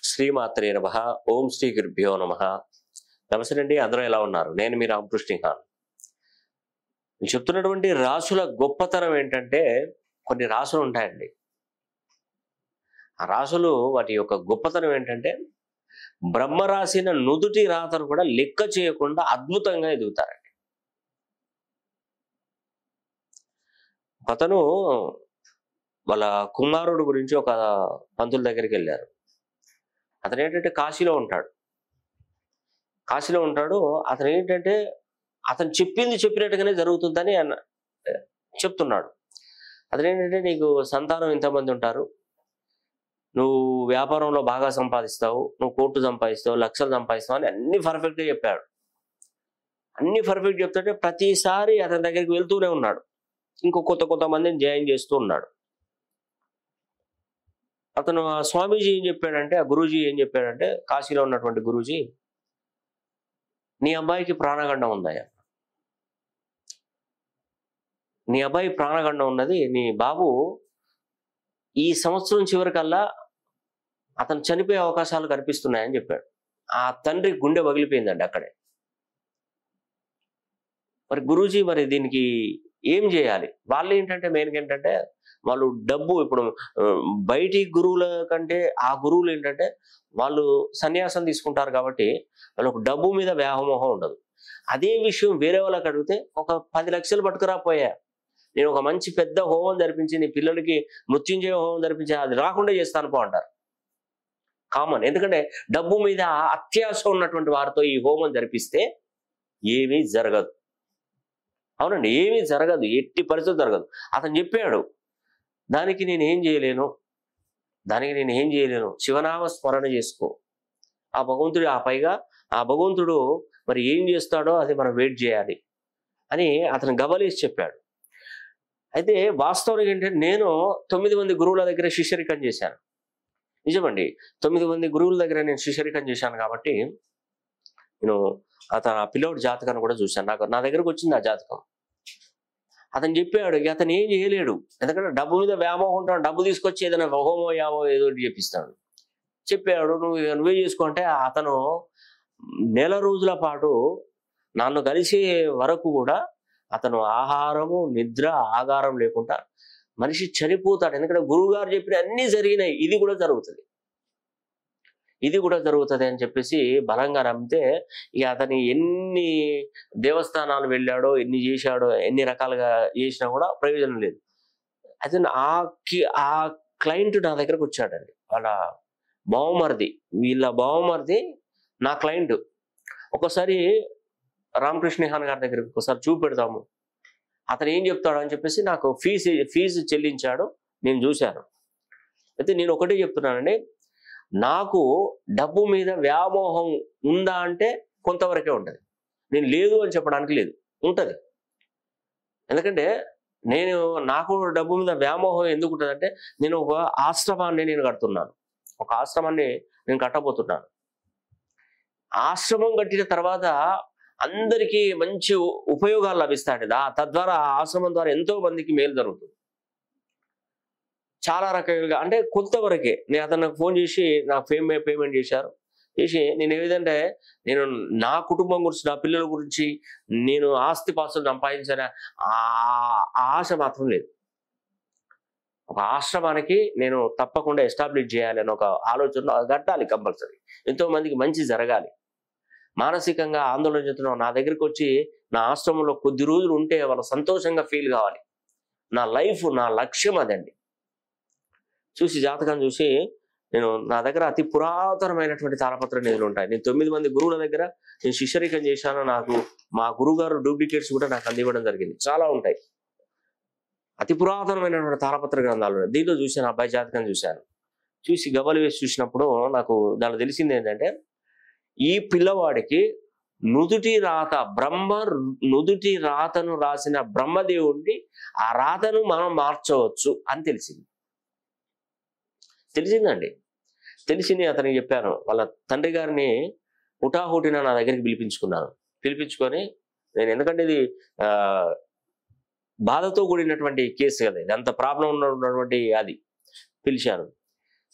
శ్రీమాత్రే నమః. ఓం శ్రీ గురుభ్యో నమః. నమస్తే అండి, అందరూ ఎలా ఉన్నారు? నేను మీ రామకృష్ణ ఖాన్. నేను చెప్తున్నటువంటి రాసుల గొప్పతనం ఏంటంటే, కొన్ని రాసులు ఉంటాయండి. ఆ రాసులు వాటి యొక్క గొప్పతనం ఏంటంటే, బ్రహ్మ రాసిన నుదుటి రాతను కూడా లెక్క చేయకుండా అద్భుతంగా ఎదుగుతారండి. అతను వాళ్ళ కుమారుడు గురించి ఒక పంతుల దగ్గరికి వెళ్ళారు. అతను ఏంటంటే కాశీలో ఉంటాడు. అతను ఏంటంటే అతను చెప్పినట్టుగానే జరుగుతుందని చెప్తున్నాడు. అతను ఏంటంటే, నీకు సంతానం ఇంతమంది ఉంటారు, నువ్వు వ్యాపారంలో బాగా సంపాదిస్తావు, నువ్వు కోట్లు సంపాదిస్తావు, లక్షలు సంపాదిస్తావు అని అన్ని పర్ఫెక్ట్గా చెప్పాడు. అన్ని పర్ఫెక్ట్ చెప్తుంటే ప్రతిసారి అతని దగ్గరికి వెళ్తూనే ఉన్నాడు. ఇంకో కొత్త మందిని జాయిన్ చేస్తూ ఉన్నాడు. అతను ఆ స్వామీజీ ఏం చెప్పాడంటే, ఆ గురూజీ ఏం చెప్పాడంటే, కాశీలో ఉన్నటువంటి గురూజీ, నీ అబ్బాయికి ప్రాణగండం ఉందయ్యా, నీ అబ్బాయి ప్రాణగండం ఉన్నది, నీ బాబు ఈ సంవత్సరం చివరికల్లా అతను చనిపోయే అవకాశాలు కనిపిస్తున్నాయని చెప్పాడు. ఆ తండ్రి గుండె పగిలిపోయిందండి అక్కడే. మరి గురూజీ మరి దీనికి ఏం చేయాలి? వాళ్ళు ఏంటంటే మెయిన్గా ఏంటంటే, వాళ్ళు డబ్బు, ఇప్పుడు బయటి గురువుల కంటే ఆ గురువులు ఏంటంటే వాళ్ళు సన్యాసం తీసుకుంటారు కాబట్టి వాళ్ళకు డబ్బు మీద వ్యామోహం ఉండదు. అదే విషయం వేరే వాళ్ళకి అడిగితే, ఒక 10 లక్షలు పట్టుకురాపోయా, నేను ఒక మంచి పెద్ద హోమం జరిపించి నీ పిల్లలకి మృత్యుంజయ హోమం జరిపించి అది రాకుండా చేస్తాను పో అంటారు. కామన్. ఎందుకంటే డబ్బు మీద అత్యాశ ఉన్నటువంటి వారితో ఈ హోమం జరిపిస్తే ఏమీ జరగదు. అవునండి, ఏమీ జరగదు, ఎట్టి పరిస్థితులు జరగదు. అతను చెప్పాడు, దానికి నేను ఏం చేయలేను, శివనామ స్మరణ చేసుకో, ఆ భగవంతుడు, ఆ పైగా ఆ భగవంతుడు మరి ఏం చేస్తాడో అది మనం వెయిట్ చేయాలి అని అతను గబలేసి చెప్పాడు. అయితే వాస్తవానికి ఏంటంటే, నేను 9 మంది గురువుల దగ్గర శిష్యరికం చేశాను. నిజమండి, 9 మంది గురువుల దగ్గర నేను శిష్యరికం చేశాను కాబట్టి నేను అతను ఆ పిల్లోడి జాతకాన్ని కూడా చూశాను. నా దగ్గరకు వచ్చింది ఆ జాతకం. అతను చెప్పాడు, అతను ఏం చేయలేడు, ఎందుకంటే డబ్బు మీద వ్యామోహం ఉంటాడు, డబ్బు తీసుకొచ్చి ఏదైనా హోమో యామో ఏదో ఒకటి చెప్పిస్తాడు. చెప్పాడు, నువ్వే చేసుకుంటే అతను నెల రోజుల పాటు నన్ను కలిసే వరకు కూడా అతను ఆహారము, నిద్ర, ఆగారం లేకుండా మనిషి చనిపోతాడు. ఎందుకంటే గురువు గారు చెప్పిన అన్ని జరిగినాయి, ఇది కూడా జరుగుతుంది అని చెప్పేసి బలంగా నమ్మితే, ఇక అతని ఎన్ని దేవస్థానాలు వెళ్ళాడో, ఎన్ని చేశాడో, ఎన్ని రకాలుగా చేసినా కూడా ప్రయోజనం లేదు. అయితే ఆ క్లయింట్ నా దగ్గరకు వచ్చాడండి. వీళ్ళ బావమరిది నా క్లయింట్. ఒకసారి రామకృష్ణ ఖాన్ గారి దగ్గరికి ఒకసారి చూపెడతాము, అతను ఏం చెప్తాడు అని చెప్పేసి నాకు ఫీజు చెల్లించాడు, నేను చూశాను. అయితే నేను ఒకటే చెప్తున్నానండి, నాకు డబ్బు మీద వ్యామోహం ఉందా అంటే కొంతవరకే ఉంటుంది. నేను లేదు అని చెప్పడానికి లేదు, ఉంటుంది. ఎందుకంటే నాకు డబ్బు మీద వ్యామోహం ఎందుకు ఉంటుందంటే, నేను ఒక ఆశ్రమాన్ని కడుతున్నాను, ఒక ఆశ్రమాన్ని నేను కట్టబోతున్నాను. ఆశ్రమం కట్టిన తర్వాత అందరికీ మంచి ఉపయోగాలు లభిస్తాయి. తద్వారా ఆ ఆశ్రమం ద్వారా ఎంతో మందికి మేలు జరుగుతుంది. చాలా రకాలుగా, అంటే కొంతవరకే. నేను అతను ఫోన్ చేసి నాకు పేమెంట్ చేసి నేను ఏదంటే, నేను నా కుటుంబం గురించి, నా పిల్లల గురించి, నేను ఆస్తిపాస్తులు సంపాదించిన ఆశ మాత్రం లేదు. ఒక ఆశ్రమానికి నేను తప్పకుండా ఎస్టాబ్లిష్ చేయాలి అని ఒక ఆలోచనలో అది కట్టాలి కంపల్సరీ. ఎంతో మందికి మంచి జరగాలి. మానసికంగా ఆందోళన చెందుతున్న నా దగ్గరికి వచ్చి నా ఆశ్రమంలో కొద్ది రోజులు ఉంటే వాళ్ళు సంతోషంగా ఫీల్ కావాలి. నా లక్ష్యం అదండి. చూసి జాతకాన్ని చూసి నా దగ్గర అతి పురాతనమైనటువంటి తాళపత్ర నిధులు ఉంటాయి. నేను 9 మంది గురువుల దగ్గర నేను శిష్యరికం చేశాను. నాకు మా గురువుగారు డూప్లికేట్స్ కూడా నాకు అందివ్వడం జరిగింది. చాలా ఉంటాయి. అతి పురాతనమైనటువంటి తాళపత్ర గ్రంథాలు ఉన్నాయి. దీంట్లో చూశాను, అబ్బాయి జాతకాన్ని చూసి గబలు వేసి చూసినప్పుడు నాకు దాంట్లో తెలిసింది ఏంటంటే, ఈ పిల్లవాడికి నుదుటి రాతను రాసిన బ్రహ్మదేవుడిని, ఆ రాతను మనం మార్చవచ్చు అని తెలిసిందండి. తెలిసింది అతనికి చెప్పాను. వాళ్ళ తండ్రి గారిని హుటాహుటిన నా దగ్గరికి పిలిపించుకొని నేను, ఎందుకంటే ఇది బాధతో కూడినటువంటి కేసు కదా, ఇది అంత ప్రాబ్లం ఉన్నటువంటి అది పిలిచాను.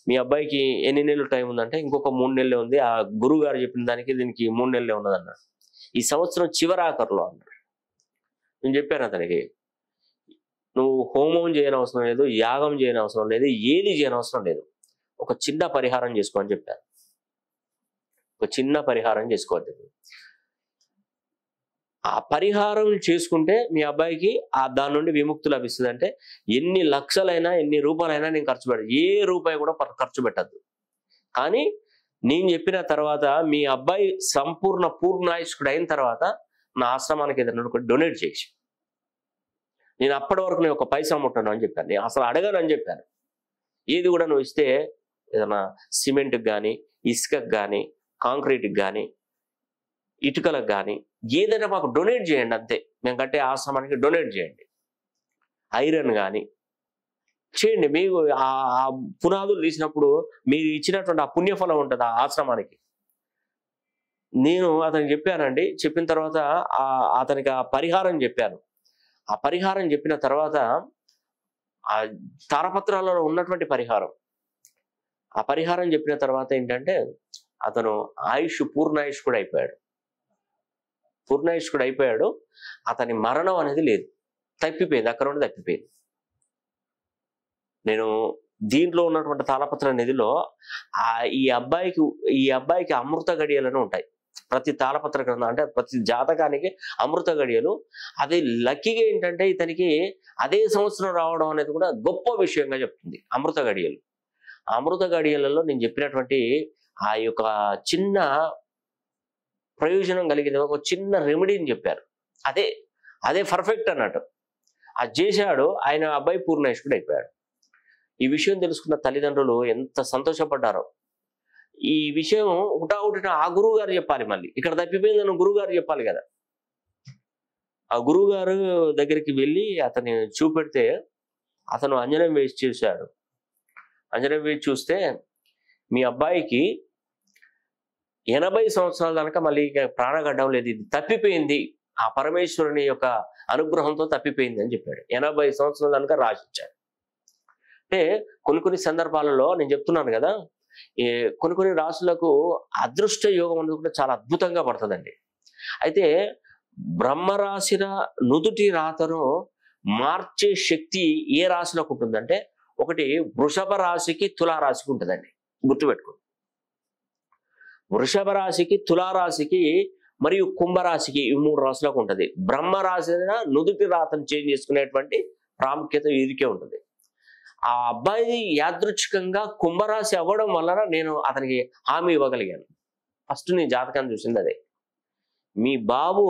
మీ అబ్బాయికి ఎన్ని నెలలు టైం ఉందంటే ఇంకొక 3 నెలలే ఉంది. ఆ గురువు గారు చెప్పిన దానికి దీనికి 3 నెలలే ఉన్నదన్నాడు. ఈ సంవత్సరం చివరాఖరులో అన్నాడు. నేను చెప్పాను అతనికి, నువ్వు హోమం చేయనవసరం లేదు, యాగం చేయనవసరం లేదు, ఏది చేయనవసరం లేదు. ఒక చిన్న పరిహారం చేసుకో అని చెప్పాను. ఒక చిన్న పరిహారం చేసుకోవద్దు. ఆ పరిహారం చేసుకుంటే మీ అబ్బాయికి దాని నుండి విముక్తి లభిస్తుంది. అంటే ఎన్ని లక్షలైనా ఎన్ని రూపాయలైనా నేను ఖర్చు పెట్టదు, ఏ రూపాయి కూడా ఖర్చు పెట్టద్దు. కానీ నేను చెప్పిన తర్వాత మీ అబ్బాయి పూర్ణాయుష్కుడు అయిన తర్వాత నా ఆశ్రమానికి ఏదైనా డొనేట్ చేసి, నేను అప్పటి వరకు నేను ఒక పైసా ముట్టను అని చెప్పాను. నేను అసలు అడగను అని చెప్పాను. ఏది కూడా నువ్వు ఇస్తే ఏదైనా సిమెంట్కి కానీ, ఇసుకకు కానీ, కాంక్రీట్కి కానీ, ఇటుకలకు కానీ ఏదైనా మాకు డొనేట్ చేయండి అంతే. మేము కట్టే ఆశ్రమానికి డొనేట్ చేయండి. ఐరన్ కానీ చేయండి. మీకు ఆ పునాదులు తీసినప్పుడు మీరు ఇచ్చినటువంటి ఆ పుణ్యఫలం ఉంటుంది ఆ ఆశ్రమానికి. నేను అతనికి చెప్పానండి. చెప్పిన తర్వాత అతనికి ఆ పరిహారం చెప్పాను. ఆ పరిహారం చెప్పిన తర్వాత ఆ తారపత్రాలలో ఉన్నటువంటి పరిహారం, ఆ పరిహారం చెప్పిన తర్వాత ఏంటంటే అతను పూర్ణాయుష్కుడు అయిపోయాడు. పూర్ణాయుష్కుడు అయిపోయాడు. అతని మరణం అనేది లేదు, తప్పిపోయింది, అక్కడ నుండి తప్పిపోయింది. నేను దీంట్లో ఉన్నటువంటి తాళపత్ర నిధిలో ఈ అబ్బాయికి అమృత గడియలను ఉంటాయి. ప్రతి తాళపత్ర గ్రంథం అంటే ప్రతి జాతకానికి అమృత గడియలు. అది లక్కీగా ఏంటంటే ఇతనికి అదే సంవత్సరం రావడం అనేది కూడా గొప్ప విషయంగా చెప్తుంది అమృత గడియలు. ఆ అమృత గడియలలో నేను చెప్పినటువంటి ఆ యొక్క చిన్న ప్రయోజనం కలిగిన ఒక చిన్న రెమెడీని చెప్పారు. అదే పర్ఫెక్ట్ అన్నట్టు. అది చేశాడు. ఆయన అబ్బాయి పూర్ణాయుష్కుడు అయిపోయాడు. ఈ విషయం తెలుసుకున్న తల్లిదండ్రులు ఎంత సంతోషపడ్డారో. ఈ విషయం హుటాహుటిన ఆ గురువు గారు చెప్పాలి. మళ్ళీ ఇక్కడ తప్పిపోయిందని గురువు గారు చెప్పాలి కదా. ఆ గురువు గారు దగ్గరికి వెళ్ళి అతన్ని చూపెడితే అతను అంజనం వేసి చూశాడు. అంజనం వేసి చూస్తే మీ అబ్బాయికి 80 సంవత్సరాల దాకా మళ్ళీ ప్రాణగడ్డం లేదు, ఇది తప్పిపోయింది, ఆ పరమేశ్వరుని యొక్క అనుగ్రహంతో తప్పిపోయింది అని చెప్పాడు. 80 సంవత్సరాల దాకా రాసిచ్చాడు. అంటే కొన్ని సందర్భాలలో నేను చెప్తున్నాను కదా, కొన్ని రాసులకు అదృష్ట యోగం అనేది కూడా చాలా అద్భుతంగా పడుతుందండి. అయితే బ్రహ్మ రాసిన నుదుటి రాతను మార్చే శక్తి ఏ రాశిలోకి ఉంటుందంటే, ఒకటి వృషభ రాశికి తులారాశికి ఉంటుందండి. గుర్తుపెట్టుకోండి. వృషభ రాశికి, తులారాశికి మరియు కుంభరాశికి ఈ 3 రాశులకు ఉంటుంది. బ్రహ్మ రాశిన నుదుటి రాతను చేంజ్ చేసుకునేటువంటి ప్రాముఖ్యత వీరికే ఉంటుంది. ఆ అబ్బాయి యాదృచ్ఛికంగా కుంభరాశి అవ్వడం వలన నేను అతనికి హామీ ఇవ్వగలిగాను. ఫస్ట్ నేను జాతకాన్ని చూసింది అదే. మీ బాబు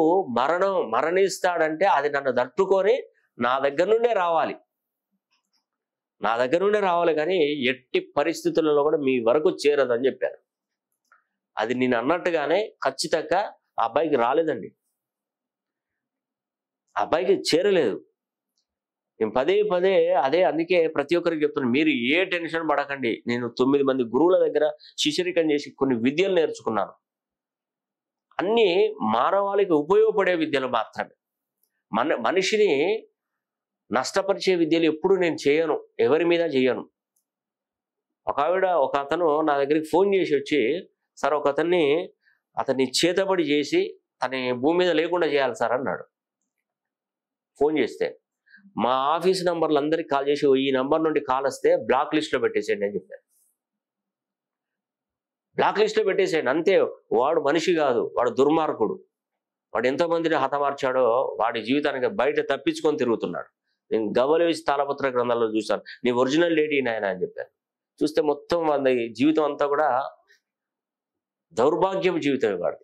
మరణిస్తాడంటే అది నన్ను తట్టుకొని నా దగ్గర నుండే రావాలి, కానీ ఎట్టి పరిస్థితులలో కూడా మీ వరకు చేరదని చెప్పారు. అది నేను అన్నట్టుగానే ఖచ్చితంగా ఆ అబ్బాయికి రాలేదండి. ఆ అబ్బాయికి చేరలేదు. నేను పదే అందుకే ప్రతి ఒక్కరికి చెప్తున్నాను, మీరు ఏ టెన్షన్ పడకండి. నేను 9 మంది గురువుల దగ్గర శిష్యరికం చేసి కొన్ని విద్యలు నేర్చుకున్నాను. అన్నీ మానవాళికి ఉపయోగపడే విద్యలు మాత్రమే. మనిషిని నష్టపరిచే విద్యలు ఎప్పుడు నేను చేయను, ఎవరి మీద చేయను. ఒక అతను నా దగ్గరికి ఫోన్ చేసి వచ్చి, సార్ అతన్ని చేతబడి చేసి తన భూమి మీద లేకుండా చేయాలి సార్ అన్నాడు. ఫోన్ చేస్తే మా ఆఫీస్ నంబర్లు అందరికి కాల్ చేసి, ఈ నంబర్ నుండి కాల్ వస్తే బ్లాక్ లిస్ట్ లో పెట్టేసేయండి అని చెప్పారు. బ్లాక్ లిస్ట్ లో పెట్టేసేయండి అంతే. వాడు మనిషి కాదు, వాడు దుర్మార్గుడు. వాడు ఎంతోమందిని హతమార్చాడో వాడి జీవితానికి బయట తప్పించుకొని తిరుగుతున్నాడు. నేను గవలేసి తాళపత్ర గ్రంథాల్లో చూశాను. నీ ఒరిజినల్ డేట్ ఈయన అని చెప్పాను. చూస్తే మొత్తం వాడి జీవితం అంతా కూడా దౌర్భాగ్యం జీవితం. వాడు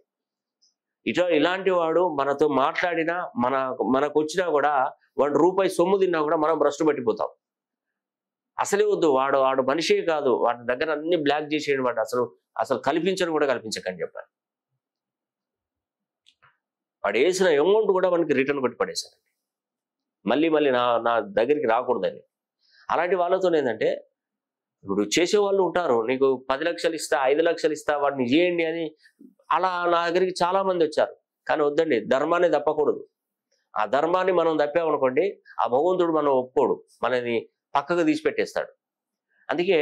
ఇలాంటి వాడు మనతో మాట్లాడినా మనకు వచ్చినా కూడా వాడు రూపాయి సొమ్ము తిన్నా కూడా మనం భ్రష్టు పట్టిపోతాం. అసలే వద్దు, వాడు మనిషే కాదు, వాడి దగ్గర అన్ని బ్లాక్ చేసేయండి, వాడు అసలు కల్పించని కూడా కల్పించకని చెప్పాను. వాడు వేసిన అమౌంట్ కూడా మనకి రిటర్న్ కొట్టి పడేశానండి. మళ్ళీ నా దగ్గరికి రాకూడదని. అలాంటి వాళ్ళతో ఏంటంటే, ఇప్పుడు చేసేవాళ్ళు ఉంటారు, నీకు 10 లక్షలు ఇస్తా, 5 లక్షలు ఇస్తా, వాడిని చేయండి అని. అలా నా దగ్గరికి చాలా మంది వచ్చారు. కానీ వద్దండి, ధర్మాన్ని తప్పకూడదు. ఆ ధర్మాన్ని మనం తప్పామనుకోండి, ఆ భగవంతుడు మనం ఒప్పుకోడు, మనని పక్కకు తీసి పెట్టేస్తాడు. అందుకే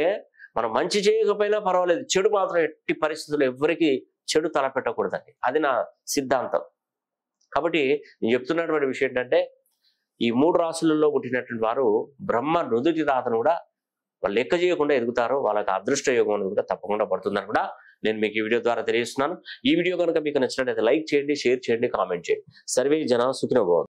మనం మంచి చేయకపోయినా పర్వాలేదు, చెడు మాత్రం ఎట్టి పరిస్థితుల్లో ఎవరికి చెడు తలపెట్టకూడదండి. అది నా సిద్ధాంతం. కాబట్టి నేను చెప్తున్నటువంటి విషయం ఏంటంటే, ఈ 3 రాశులలో పుట్టినటువంటి వారు బ్రహ్మ నుదుటి రాతను కూడా వాళ్ళు లెక్క చేయకుండా ఎదుగుతారు. వాళ్ళకి అదృష్ట యోగం అనేది కూడా తప్పకుండా పడుతుందని కూడా నేను మీకు ఈ వీడియో ద్వారా తెలియజేస్తున్నాను. ఈ వీడియో కనుక మీకు నచ్చినట్లయితే లైక్ చేయండి, షేర్ చేయండి, కామెంట్ చేయండి. సర్వే జన సుఖినో భవంతు.